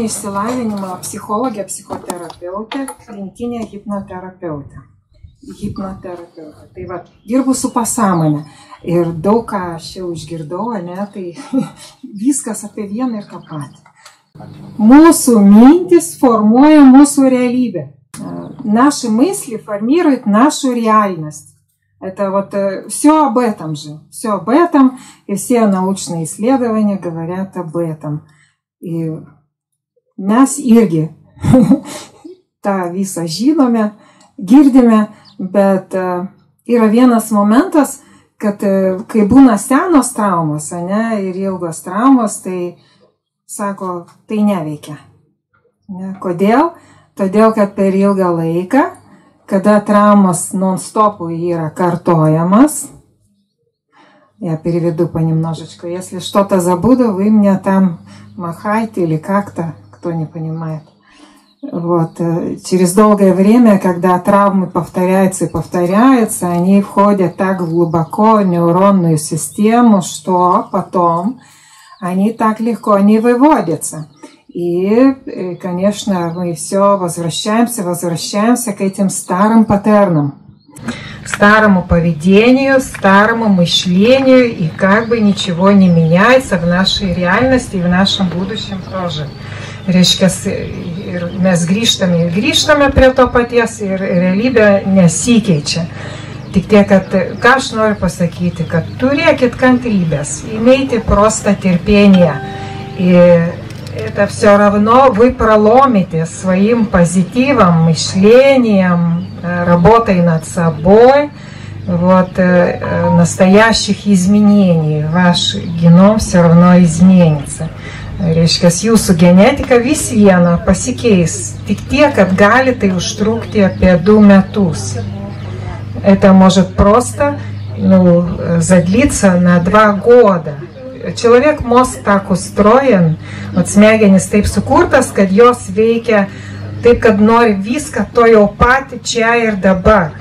Išsilavinimą psichologė, psichoterapeutė, klinikinė hipnoterapeutė. Tai va, dirbu su pasąmonė. Ir daug ką aš jau išgirdau, ne, tai viskas apie vieną ir tą patį. Mūsų минтис формуя mūsų realybę. Наши мысли формируют нашу реальность. Это вот все об этом же. Все об этом, и все научные исследования говорят об этом. И mes irgi tą visą žinome, girdime, bet yra vienas momentas, kad kai būna senos traumos, ne, ir ilgos traumos, tai sako, tai neveikia. Ne, kodėl? Todėl, kad per ilgą laiką, когда traumos non-stopу yra kartojamas, я переведу понемножечку, если что-то забуду, вы мне там махайте или как-то, кто не понимает. Вот. Через долгое время, когда травмы повторяются и повторяются, они входят так глубоко в нейронную систему, что потом они так легко не выводятся. И, конечно, мы все возвращаемся к этим старым паттернам, старому поведению, старому мышлению, и как бы ничего не меняется в нашей реальности и в нашем будущем тоже. Reiškia, mes grįžtame prie to paties ir realybė nesikeičia. Tik tiek, kad ką aš noriu pasakyti, kad turėkit кантрибės, имейте просто терпение. И это все равно вы проломите своим позитивом, мышлением, работой над собой, вот, настоящих изменений. Ваш геном все равно изменится. Reiškia, jūsų genetika vis viena pasikeis, tik tiek, kad gali tai užtrukti apie 2 metus. Это может просто задлиться на 2 года. Человек, мозг так устроен, вот smegenys taip sukurtas, kad jos veikia taip, kad nori viską to jau pat čia ir dabar.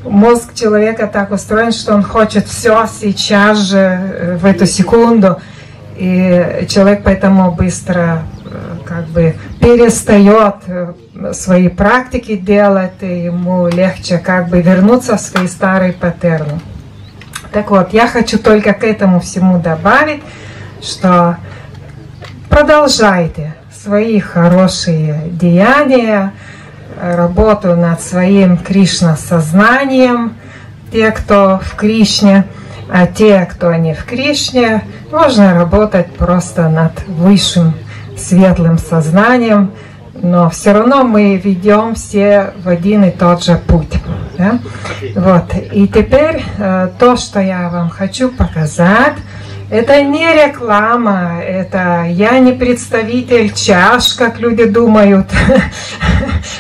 Мозг человека так устроен, что он хочет все сейчас же, в эту секунду. И человек поэтому быстро как бы перестает свои практики делать, и ему легче как бы вернуться в свои старые паттерны. Так вот, я хочу только к этому всему добавить, что продолжайте свои хорошие деяния, работу над своим Кришна-сознанием, те, кто в Кришне, а те, кто не в Кришне, можно работать просто над высшим светлым сознанием, но все равно мы ведем все в один и тот же путь. Да? Вот. И теперь то, что я вам хочу показать, это не реклама, это я не представитель чаш, как люди думают,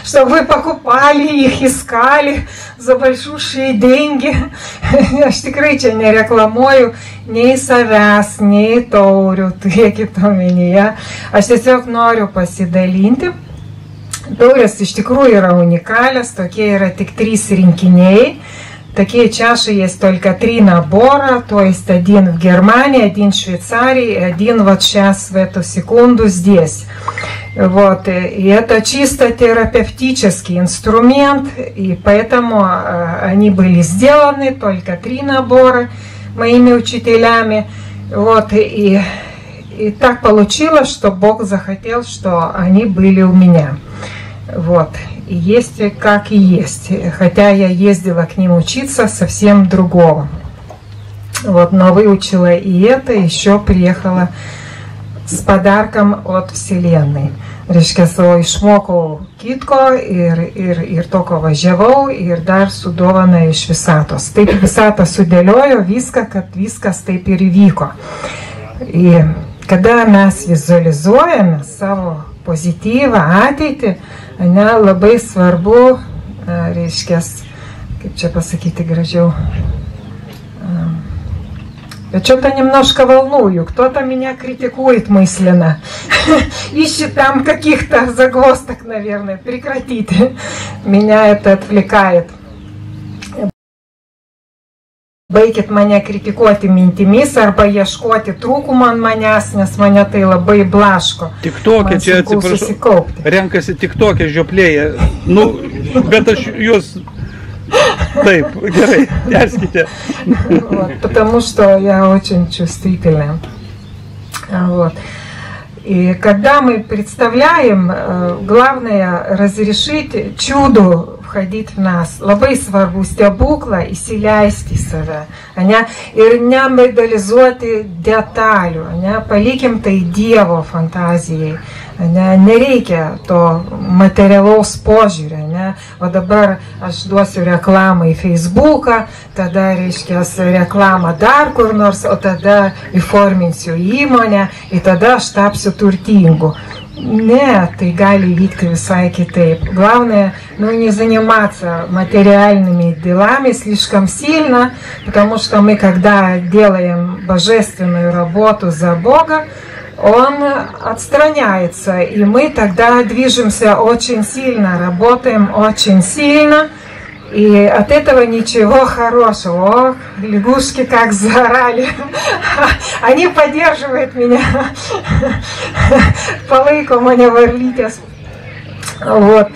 что вы покупали их, искали за большущие деньги. Aš tikrai čia nereklamuoju nei savęs, nei taurių, turėkit omenyje. Aš tiesiog noriu pasidalinti. Taurės iš tikrųjų yra unikalios, tokie yra tik 3 rinkiniai. Такие чаши есть только 3 набора, то есть 1 в Германии, 1 в Швейцарии, 1 вот сейчас в эту секунду здесь. Вот. И это чисто терапевтический инструмент, и поэтому они были сделаны, только 3 набора моими учителями. Вот. И так получилось, что Бог захотел, что они были у меня. Вот. И есть как и есть. Хотя я ездила к ним учиться совсем другого. Вот, но выучила и это, еще приехала с подарком от Вселенной. Reiškia, savo išmokau kitko ir to, ko važiavau, ir dar su dovana iš visatos. Taip visata sudėliojo viską, kad viskas taip ir įvyko. Ir kada mes vizualizuojame savo pozityvą ateitį, ne, labai svarbu, reiškia, kaip čia pasakyti gražiau, что-то немножко волную, кто-то меня критикует мысленно, ищет там каких-то загвоздок, наверное, прекратите, меня это отвлекает. Baikit mane kritikuoti mintimis arba ieškoti trūkumų ant manęs, nes mane tai labai blaško. TikTok'e čia, atsiprašau, renkasi TikTok'e žioplėje. Nu, bet aš jūs... Taip, gerai, tęskite. Потому что я очень чувствительная. Вот. И когда мы представляем, главное разрешить чуду входить в нас. Labai svarbu stebuklą įsileisti į save, ne? Ir nemedalizuoti detalių, ne? Palikim tai Dievo fantazijai, ne? Nereikia to materialaus požiūrio, ne? O dabar aš duosiu reklamą į Facebooką, tada reiškia reklamą dar kur nors, o tada įforminsiu įmonę ir tada aš tapsiu turtingu. Не, tai gali vykti visai китайп. Главное, не заниматься материальными делами слишком сильно, потому что мы, когда делаем божественную работу за Бога, Он отстраняется, и мы тогда движемся очень сильно, работаем очень сильно, и от этого ничего хорошего. Ох, лягушки как заорали. Они поддерживают меня. Палайко меня варлитесь. Вот.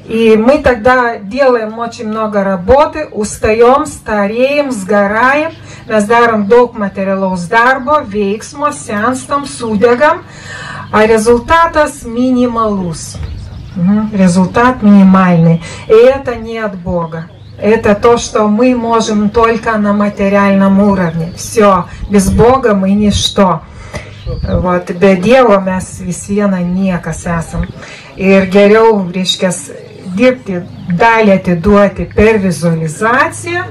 И мы тогда делаем очень много работы, устаем, стареем, сгораем. Mes darom daug materialaus darbo, veiksmo, senstam, sudegam, а результатас минималус. Результат минимальный. И это не от Бога. Это то, что мы можем только на материальном уровне. Все. Без Бога мы ничто. Вот. Be Dievo mes vis viena niekas esam. Ir geriau, reiškia, dirbti, dalį atiduoti per vizualizaciją,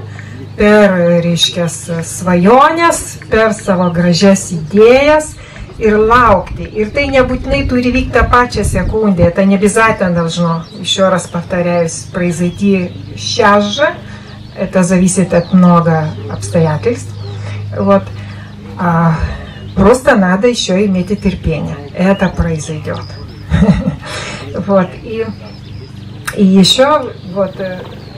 per, reiškia, svajonės, per savo gražias idėjas. И laukti. И это nebūtinai turi vykti tą pačią sekundę. Это не обязательно должно, еще раз повторяюсь, произойти сейчас же. Это зависит от много обстоятельств. Вот. Просто надо еще иметь терпение. Это произойдет. Вот. И еще вот...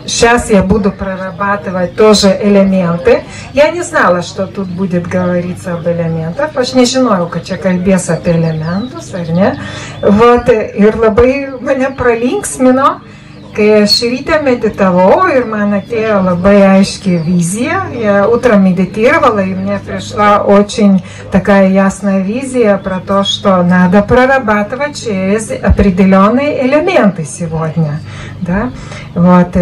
Сейчас я буду прорабатывать тоже элементы. Я не знала, что тут будет говориться об элементах. Aš nežinojau, kad čia kalbės apie elementus, ar ne? Вот. Ir labai mane pralinksmino, kai aš ryte медитовала, и man atėjo labai aiški визия. Я утром медитировала, и мне пришла очень такая ясная визия про то, что надо прорабатывать через определенные элементы сегодня. Да? Вот.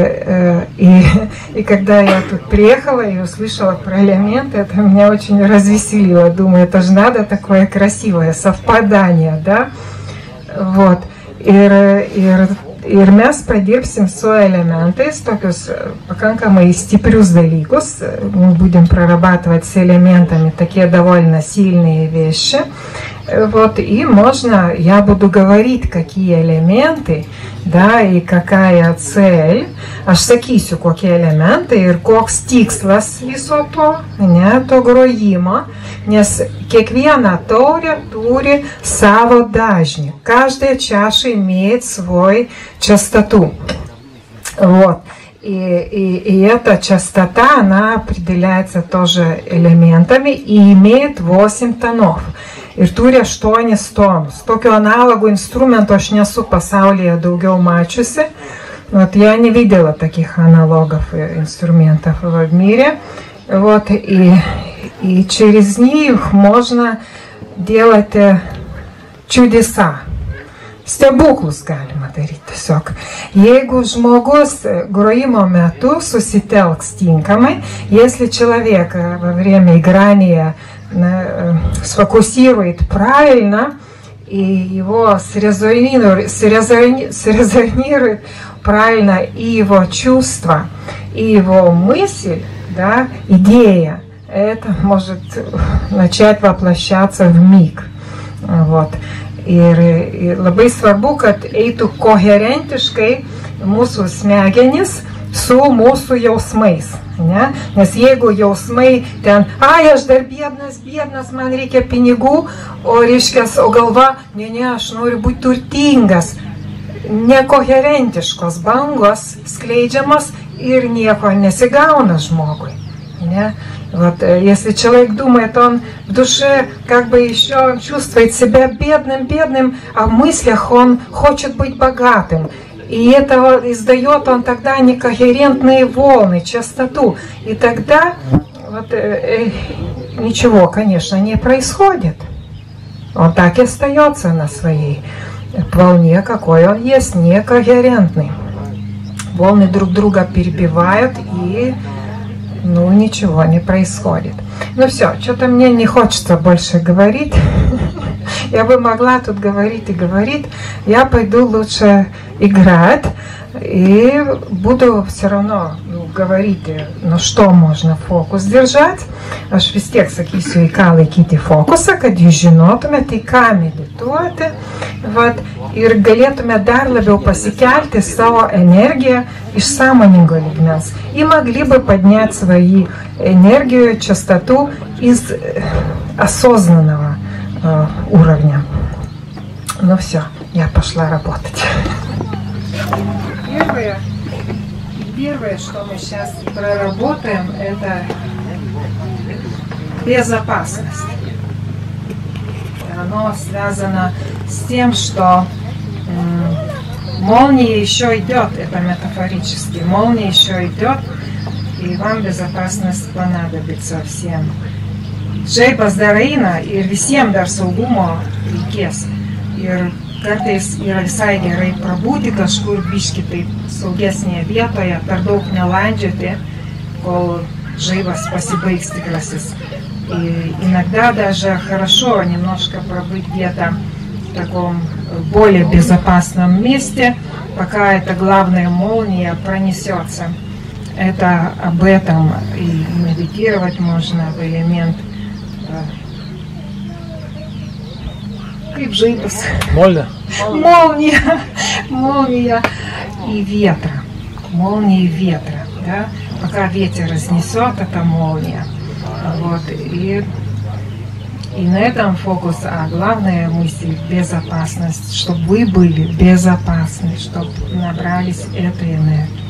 И когда я тут приехала и услышала про элементы, это меня очень развеселило. Думаю, это же надо такое красивое совпадание, да? Вот. Ir mes padirbsim su elementais, tokius pakankamai stiprius dalykus. Мы будем прорабатывать с элементами такие довольно сильные вещи. Вот, и можно, я буду говорить, какие элементы, да, и какая цель. Aš sakysiu, kokie elementai ir koks tikslas viso to, ne, to grojimo, nes kiekviena taurė turi savo dažnį. Каждая чаша имеет свой частоту. Вот. И эта частота, она определяется тоже элементами и имеет 8 тонов. Ir turi 8 tonus. Tokio analogų instrumento aš nesu pasaulyje daugiau mačiusi. Вот, я не видела таких аналогов инструментов в мире. Вот, и через них можно делать чудеса. Stebuklus galima daryti tiesiog. Jeigu žmogus grojimo metu susitelks tinkamai, если человек во время играния сфокусирует правильно и его срезонирует правильно и его чувство, и его мысль, да, идея, это может начать воплощаться в миг. Вот. Ir labai svarbu, kad eitų koherentiškai mūsų smegenys su mūsų jausmais. Ne? Nes jeigu jausmai ten, aš dar biednas, man reikia pinigų, o galva, ne, aš noriu būti turtingas. Nekoherentiškos bangos skleidžiamos ir nieko nesigauna žmogui. Не? Вот, если человек думает, он в душе как бы еще чувствует себя бедным, а в мыслях он хочет быть богатым. И это издает он тогда некохерентные волны, частоту. И тогда вот, ничего, конечно, не происходит. Он так и остается на своей волне, какой он есть, некохерентный. Волны друг друга перебивают, и ну ничего не происходит. Ну все, что-то мне не хочется больше говорить. Я бы могла тут говорить и говорить. Я пойду лучше играть. И буду все равно говорить, ну что можно фокус держать. Aš vis tiek sakysiu, į ką laikyti fokusą, kad jūs žinotumėte, į ką medituoti. Vat, ir galėtume dar labiau pasikelti savo энергию из сάμонинго лигмens. И могли бы поднять свои энергию, частоту из осознанного уровня. Ну все, я пошла работать. Первое, что мы сейчас проработаем, это безопасность. Оно связано с тем, что молния еще идет, это метафорически, молния еще идет, и вам безопасность понадобится всем. Žaibas dar eina ir visiems dar saugumo reikės. Ir kartais yra visai gerai prabūti kažkur biški taip saugesnėje vietoje, per daug nelandžioti, kol žaibas pasibaigs tikrasis. И иногда даже хорошо немножко пробыть где-то в таком более безопасном месте, пока эта главная молния пронесется. Это об этом и медитировать можно в элемент как žaibas. Молния и ветра. Молния и ветра. Да? Пока ветер разнесет, это молния. Вот. И на этом фокус, а главная мысль – безопасность, чтобы вы были безопасны, чтобы набрались этой энергии.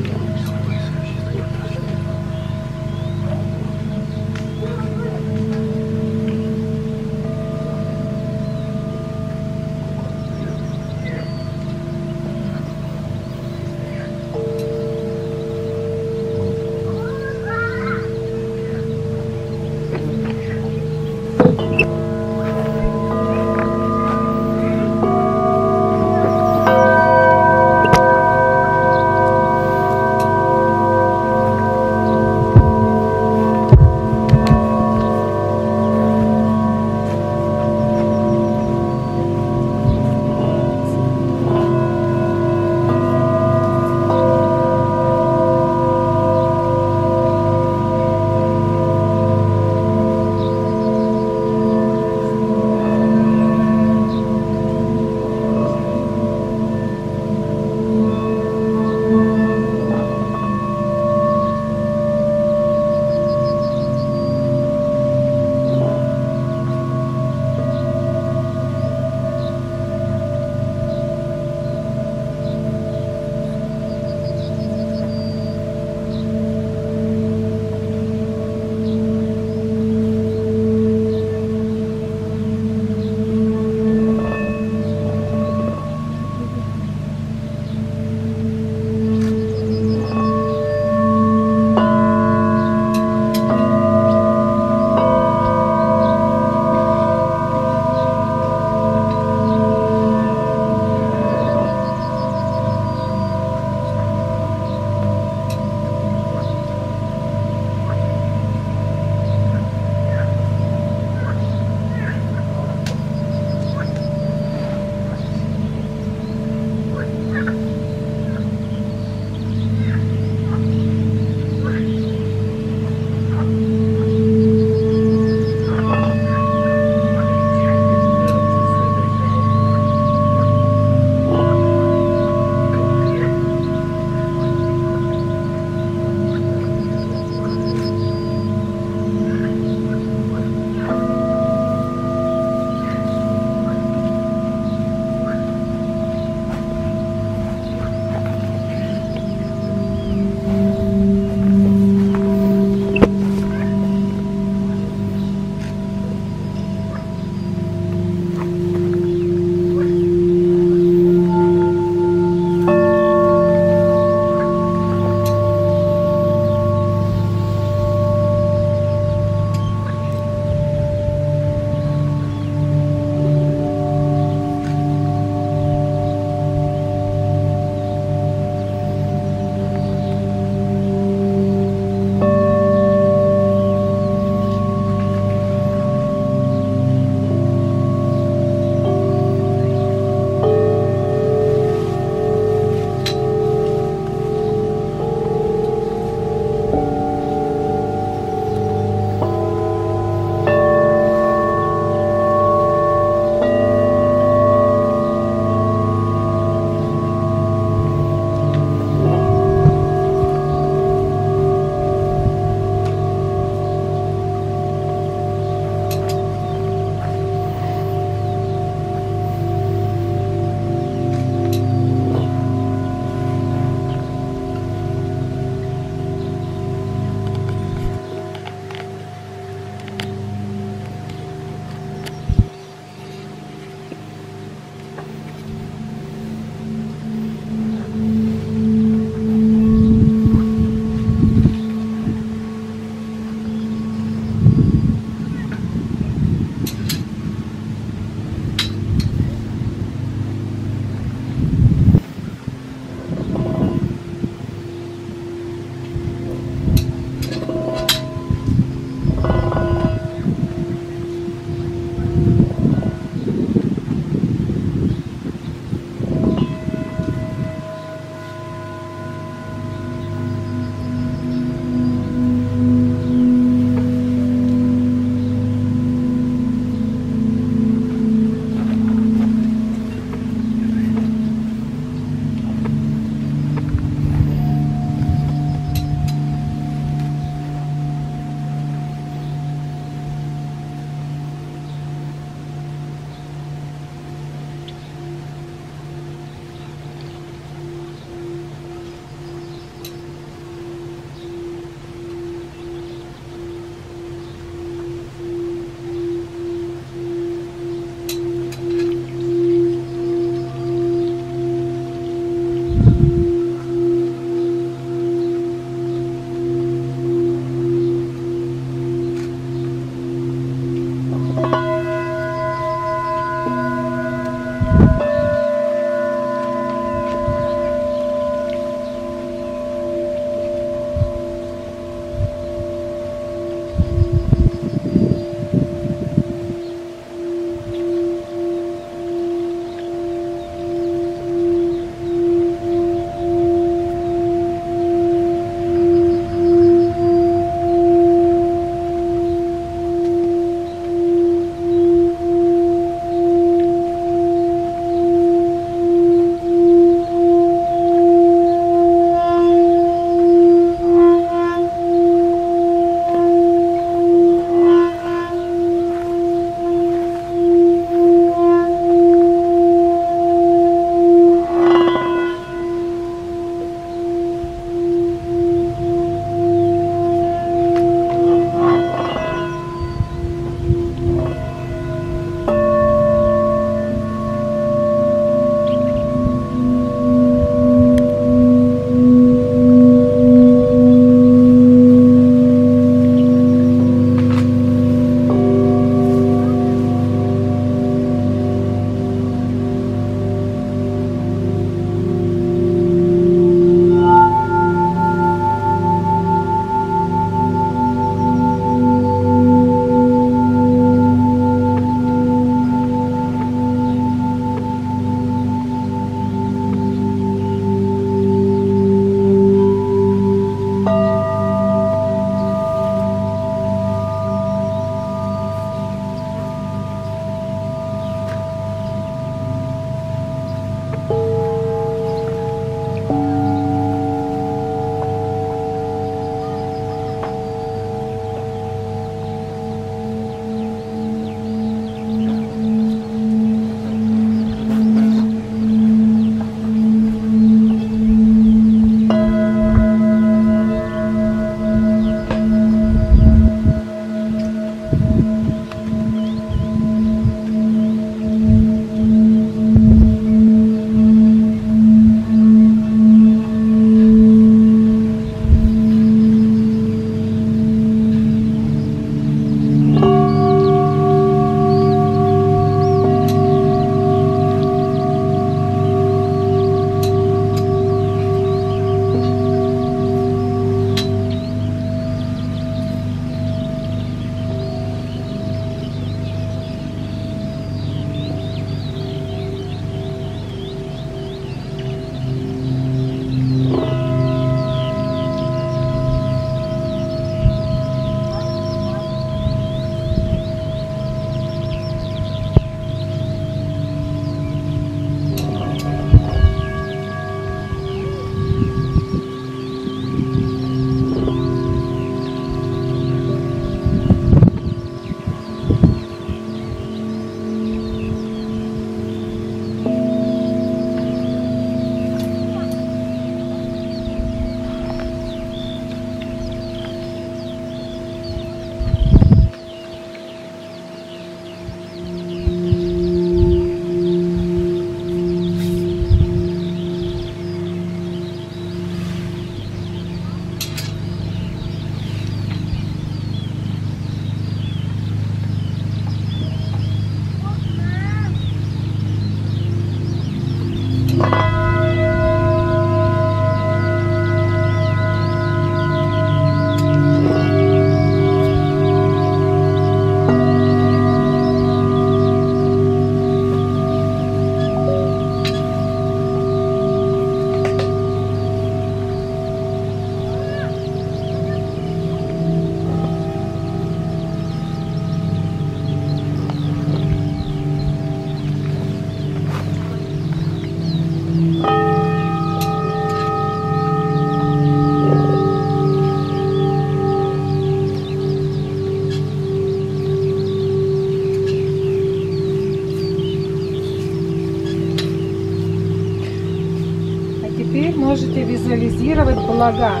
можете визуализировать блага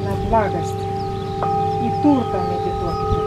на благость и турта медитоките.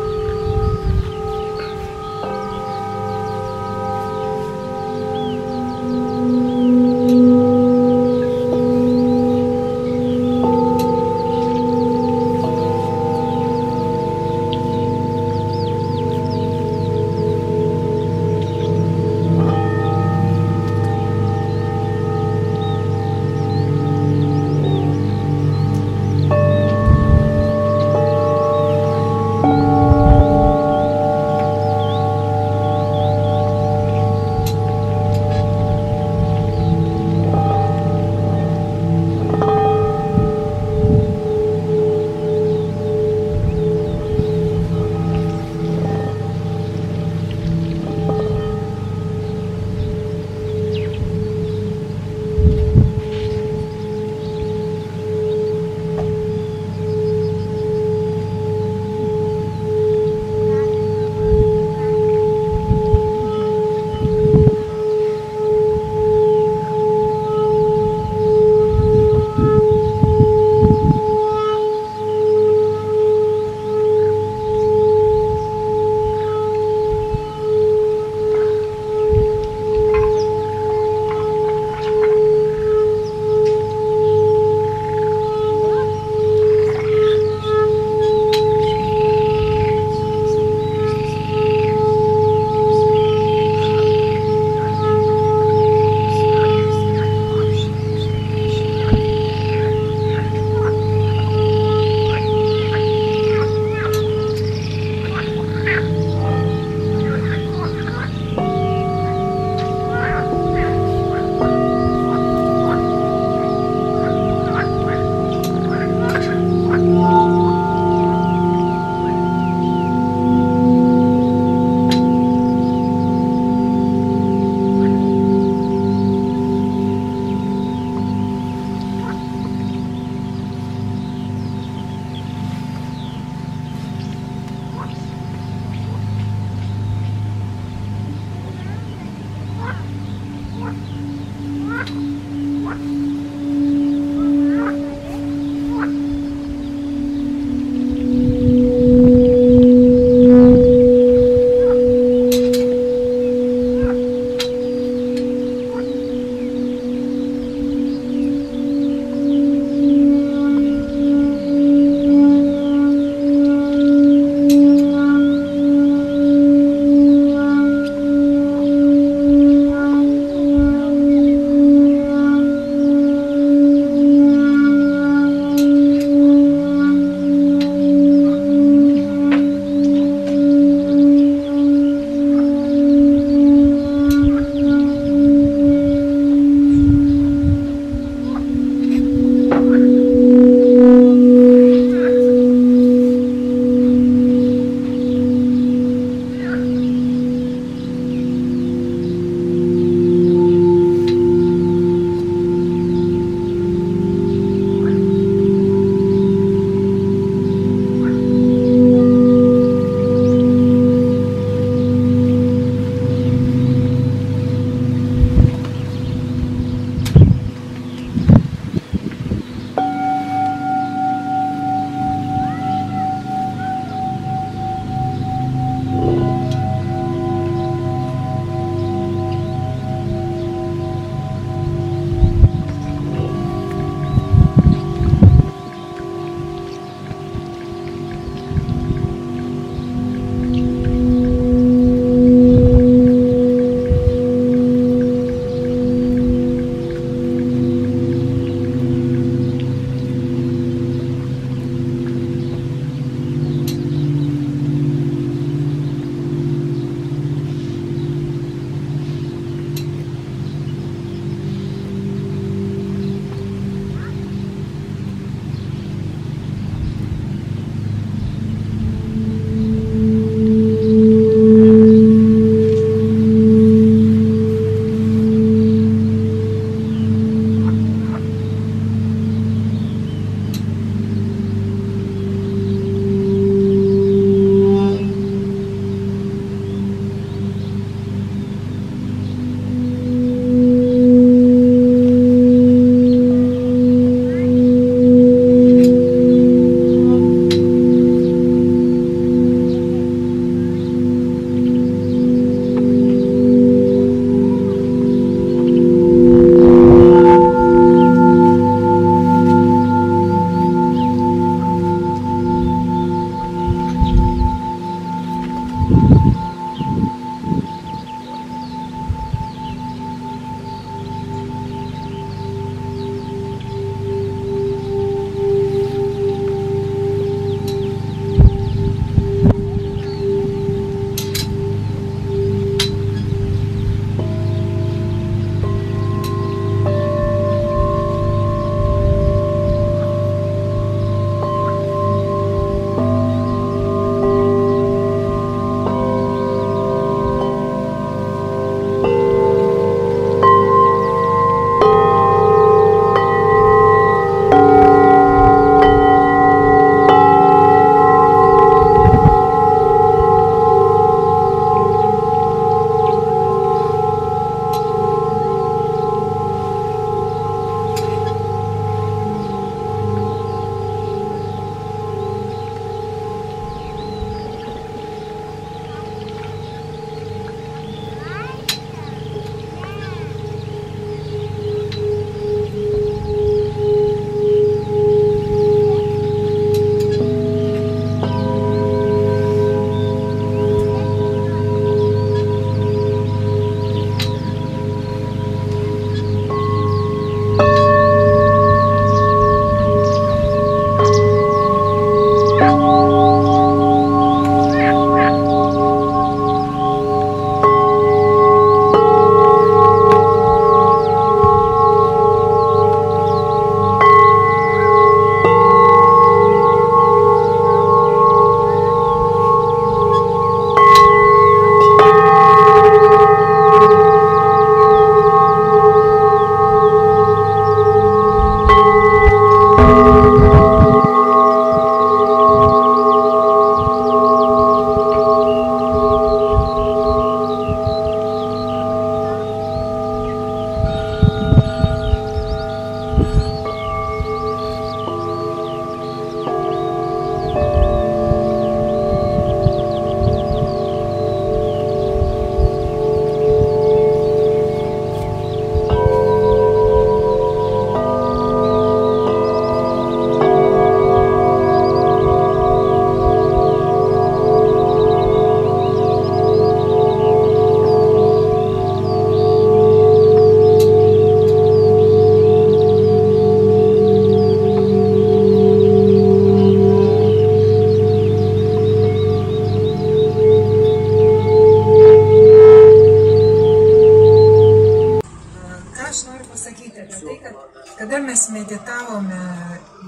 mes meditavome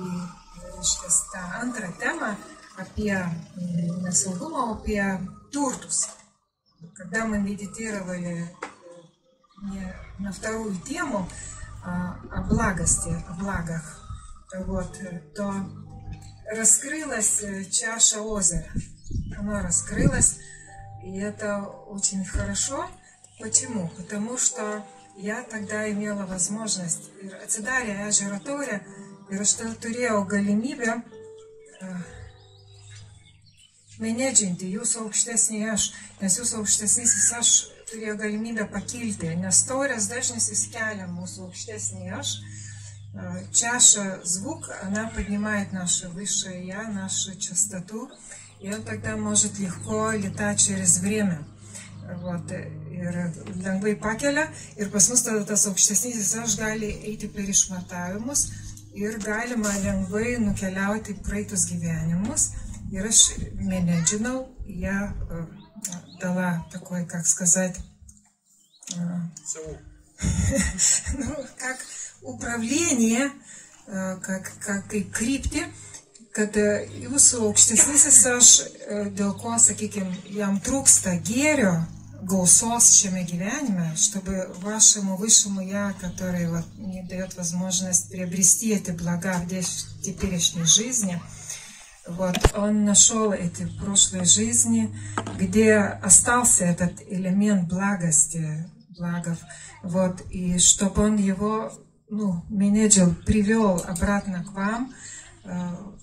į tą antrą temą apie nesaugumą, apie turtus. Когда мы медитировали на вторую тему о благости, о благах, вот, то раскрылась чаша озера. Она раскрылась, и это очень хорошо. Почему? Потому что я тогда имела возможность atsidarė ežero taurę ir aš turėjau galimybę menedžinti jūsų aukštesnį aš, nes jūsų aukštesnysis aš turėjo galimybę pakilti, nes taurės dažnis kelia mūsу aukštesnį aš. Чаша звук, она поднимает наше высшее я, нашу частоту, и он тогда может легко летать через время. Вот, ir lengvai pakelia, ir pas mus tada tas aukštesnysis aš gali eiti per išmatavimus ir galima lengvai nukeliauti praeitus gyvenimus. Ir aš менеджинал, я дала такой, как сказать, ну, как управление, как kryptį, kad jūsų aukštesnysis aš, dėl ko, sakykime, jam трūкsta геро, гауссос šiame gyvenime, чтобы вашему высшему я, который вот не дает возможность приобрести эти блага в теперешней жизни, вот, он нашел эти прошлые жизни, где остался этот элемент благости, благов, вот, и чтобы он его, ну, менеджер привел обратно к вам,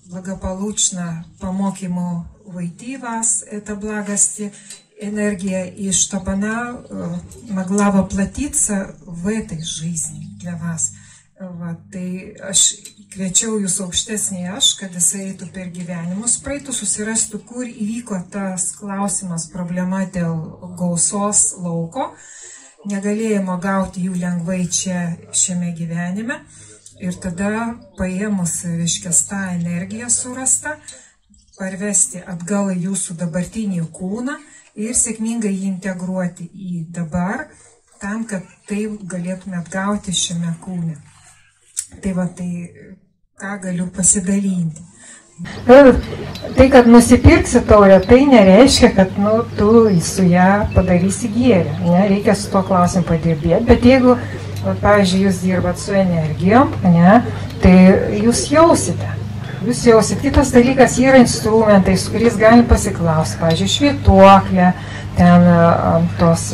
благополучно помог ему войти в вас, это благости, энергия, и чтобы она могла воплотиться в этой жизни для вас. Вот, tai aš kviečiau jūsų aukštesnį aš, kad jisai eitų per gyvenimus, praeitų, susirastų, kur įvyko tas klausimas, problema dėl gausos lauko, negalėjimo gauti jų lengvai čia šiame gyvenime. Ir tada paėmus, reiškia, tą energiją surastą, parvesti atgal į jūsų dabartinį kūną ir sėkmingai jį integruoti į dabar, tam, kad tai galėtume atgauti šiame kūne. Tai va, tai ką galiu pasidalinti. Tai, kad nusipirksi taurę, tai nereiškia, kad nu, tu su ją padarysi gėrį. Ne? Reikia su tuo klausimu padirbėti, bet jeigu, pavyzdžiui, jūs dirbat su energijom, ne, tai jūs jausite. Jūs jausit. Kitas dalykas yra instrumentai, su kuriais galim pasiklausti. Pavyzdžiui, švytuoklė, ten tos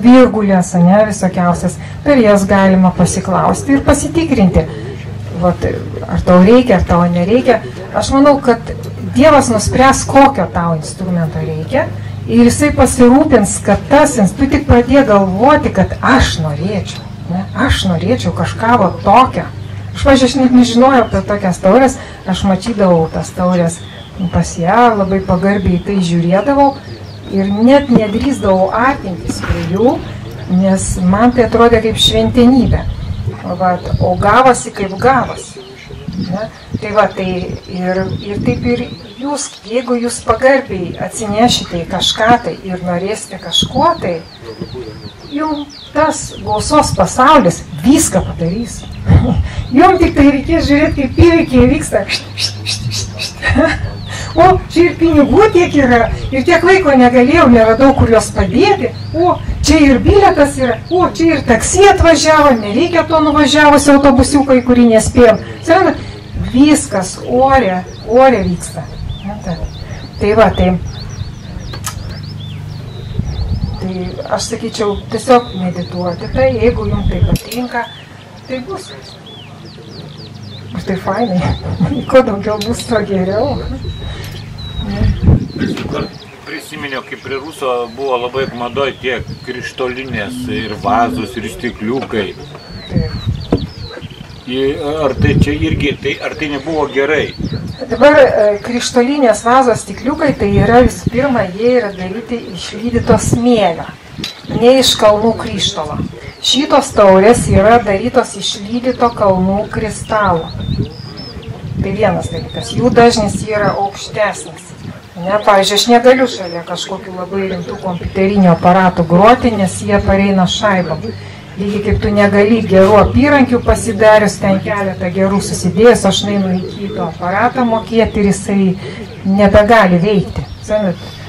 virgulės, ne, visokiausias. Per jas galima pasiklausti ir pasitikrinti. Vat, ar tau reikia, ar tau nereikia. Aš manau, kad Dievas nuspręs, kokio tau instrumento reikia. Ir jisai pasirūpins, kad tas, tu tik pradė galvoti, kad aš norėčiau. Ne, aš norėčiau kažką va tokio. Aš net nežinojau apie tokias taurės, aš matydavau tas taurės pas ją, labai pagarbiai tai žiūrėdavau ir net nedrįsdavau artintis prie jų, nes man tai atrodė kaip šventenybė. Vat, o gavosi kaip gavosi. Ne? Tai va, tai ir taip ir jūs, jeigu jūs pagarbiai atsinešite į kažką tai ir norėsite kažko tai, jums tas gausos pasaulis viską padarys. Jums tik tai reikės žiūrėti, kaip įvykiai vyksta. O, čia ir pinigų tiek yra, ir tiek laiko negalėjau, neradau, kur juos padėti. O, čia ir bilietas yra, o, čia ir taksi atvažiavo, nereikia to nuvažiavusi autobusiukai, kurį nespėjom. Viskas ore vyksta. Tai va, tai aš sakyčiau, tiesiog medituoti tai, jeigu jums tai patinka, tai bus. Ir tai fainai. Kuo daugiau bus, to geriau. Prisiminiau, kaip prie Ruso buvo labai madoj tie krištolinės ir vazos ir stikliukai. Ar tai čia irgi, ar tai nebuvo gerai? Dabar krištolinės vazos stikliukai, tai yra visų pirma, jie yra daryti iš lydyto smėlio, ne iš kalnų krištolo. Šitos taurės yra darytos iš lydyto kalnų kristalo. Tai vienas dalykas, jų dažnis yra aukštesnis. Ne, pavyzdžiui, aš negaliu šalia kažkokių labai rimtų kompiuterinių aparatų groti, nes jie pareina šaibom. lygiai kaip tu negali gerų apyrankių pasidarius, ten keletą gerų susidėjęs, aš nainu iki to aparatą mokėti ir jisai nebegali veikti.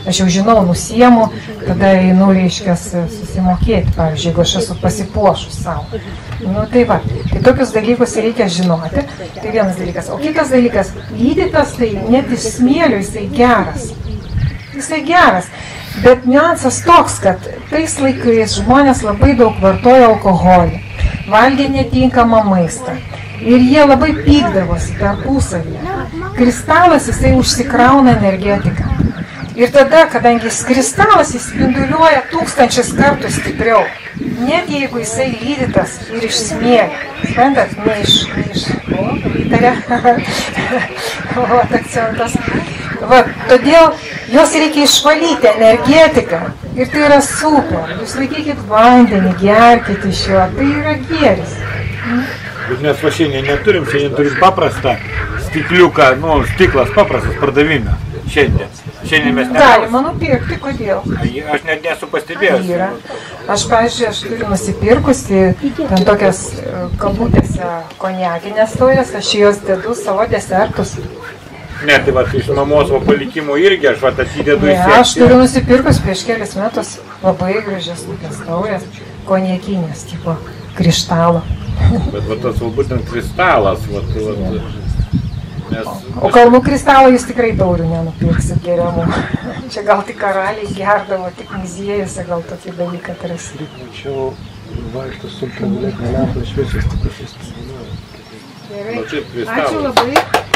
Aš jau žinau, nusiemu, tada einu, reiškia, susimokėti, pavyzdžiui, jeigu aš esu pasipuošus savo. Nu tai va, tai tokius dalykus reikia žinoti, tai vienas dalykas. O kitas dalykas, gydytas tai net iš smėlio jisai geras. Jisai geras, bet niuansas toks, kad tais laikais žmonės labai daug vartoja alkoholį, valgė netinkamą maistą. Ir jie labai pykdavosi tarpusavyje. Kristalas jisai užsikrauna energetiką. Ir tada, kadangi kristalas jis spinduliuoja 1000 kartų stipriau, net jeigu jisai lydytas ir iš smėlio, suprantat, ne iš įtarė, akcentas. Va, todėl jos reikia išvalyti energetiką ir tai yra super. Jūs laikykit vandenį, gerkit iš jo, tai yra gėris. Bet mes va šiandien turim paprastą stikliuką, nu, stiklas paprastas pardavime. Šiandien mes negalime. Galima nupirkti, kodėl? Aš net nesu pastebėjęs. Yra. Aš, pavyzdžiui, aš turiu nusipirkusi ten tokias kabutėse konjakinės taurės, aš jos dedu savo desertus. Ne, tai va, iš mamos palikimo irgi aš atidedu į sėkį. Aš turiu nusipirkus prieš kelius metus labai gražias tokias taurės, konjakinės, tipo krištalo. Bet va tas būtent kristalas, O kalnų kristalą jūs tikrai taurių nenupirksit geriamų. Čia gal tik karaliai gerdavo, tik muziejuose gal tokį dalyką atrasti. Mačiau, vaikšto su ultravioletinė lempa šviesios tik aš vis Gerai, ačiū labai.